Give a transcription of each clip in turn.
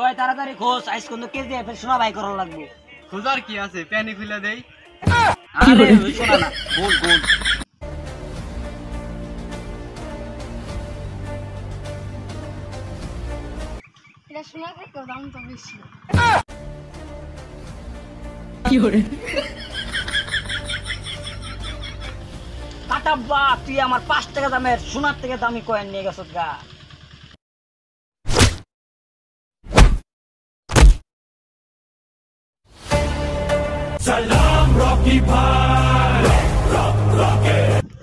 ওই তাড়াতাড়ি খোঁজ আইস কোন কেজিএফ এর শোনা ভাই করা লাগবে। খোঁজার কি আছে, প্যানি খুলে দেই। আরে ওই শোনা না, গোল গোল। এটা শোনা থেকে দাম তো বেশি। কি হরে কাটাব্বা, তুই আমার 5 টাকা দামের সোনার থেকে দামি কয়েন নিয়ে গেছত গা। সালাম রকি ভাই।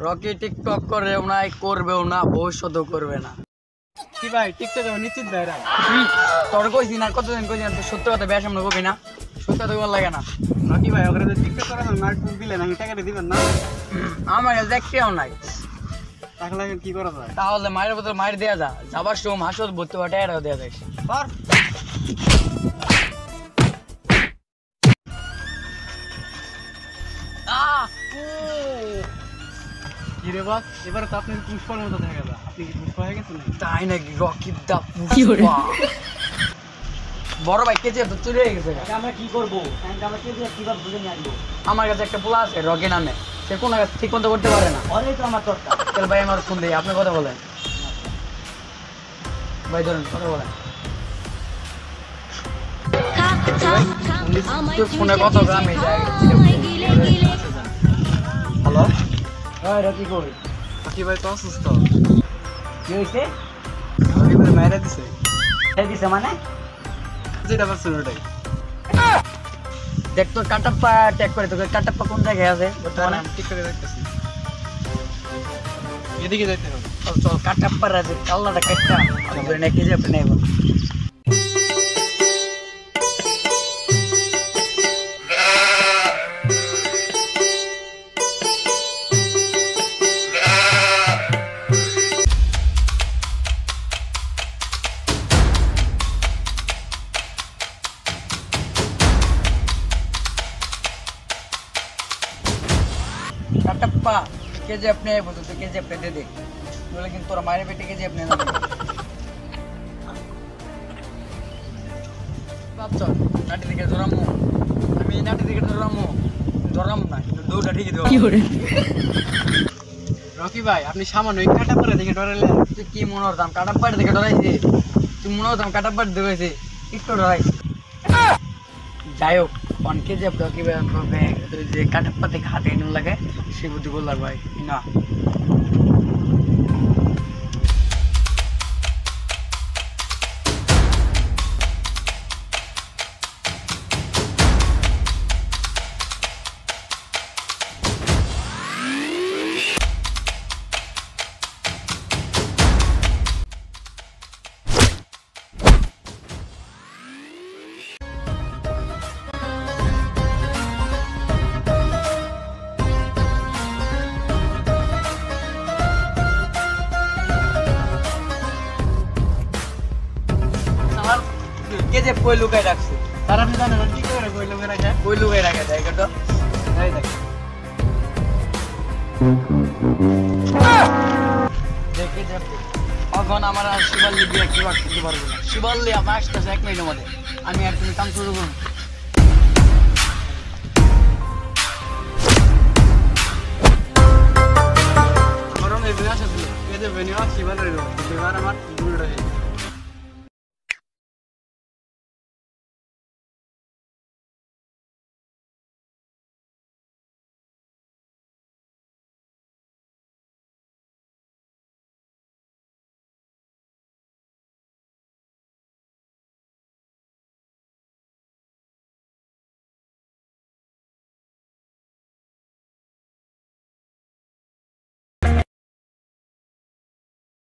রকি টিকটক করেও না, করবেও না, ভবিষ্যতেও করবে না। কি ভাই টিকটক নিশ্চিত ভাই রা তোর কইছি না, কতদিন কইছি না, সত্য কথা বেশ আমরা কবি না, সত্য কথা বল লাগে না। রকি ভাই ওখানে টিকটক করার মার্ক দিলে নাকি টাকা দিবেন না? আমার কাছে দেখতেও নাই, তাহলে কি করা যায়? তাহলে মায়ের বদলে মায়ের দেওয়া যা, যাবার সময় হাসত ভর্তি হওয়া টাকাটাও দেওয়া যায়। পার কি রে বাস, এবারে তো আপনি পুষ্পার মতো দেখা যায়। আপনি কি পুষ্পা হয়ে গেছেন? তাই নাকি? রকি দা পুষ্পা বড় ভাই কেজিএফ তো চলে গেছে। আমরা কি করব? আমরা কেজিএফ কিভাবে বুঝে নিয়ে আসবো? আমার কাছে একটা পোলা আছে রকি নামে, সে কোনো কাজ ঠিক মতো করতে পারে না। অনেক তো আমার দরকার। চল ভাই আমার ফোন দিই, আপনি কথা বলেন ভাই, ধরেন কথা বলেন। ফোনে কত গ্রামে যায়। হ্যালো ওই রকি কই? রকি ভাই তো অসুস্থ, কি হইছে? রকি ভাই মাইরা দিছে। এই দিছে মানে? যেটা পারছেন ওটাই। দেখ তোর কাটাপ্পা ট্যাগ করে, তোকে কাটাপ্পা কোন জায়গায় আছে বর্তমানে? টিকটকে দেখতেছি, এদিকে যাইতে হবে। চল চল কাটাপ্পার আছে, কাল্লাটা কাটটা ধরে নিয়ে কেজিএফ নেব। কাটাপ্পা কেজিএফ নেই বলতো, তুই কেজিএফ দে দে, বলে কিন্তু তোরা মায়ের পেটে কেজিএফ নেই না। ভাবছ নাটি দিকে ধরামো, আমি নাটি দিকে ধরামো না, কিন্তু দৌড়টা ঠিকই দেবো। রকি ভাই আপনি সামান্য ওই কাটা পরে দেখে ডরালেন। তুই কি মনে হতাম কাটাপ্পার দিকে ধরাইছি? তুই মনে হতাম কাটাপ্পার ধরেছি, একটু ধরাইছি। যাই হোক অন কেজিএফ রকি ভাই যে কাটাপ্পা থেকে হাতে এনে লাগে সে বুদ্ধি বললার ভাই না। কেজিএফ কই লুকাই রাখছে? তার আপনি জানেন কি করে কইলো মেরা যায়? কই লুকাই রাখে দেয় তো এই দেখ দেখে যাব। এখন আমার আর শিবাল্লি দিয়ে কি করতে পারবো না। শিবাল্লি আমার আসতেছে 1 মিনিটের মধ্যে, আমি আর তুমি কাম শুরু করুন। গরম এই বিনা সাথে এই যে বেনিয়া শিবালের এবার আমার দুটো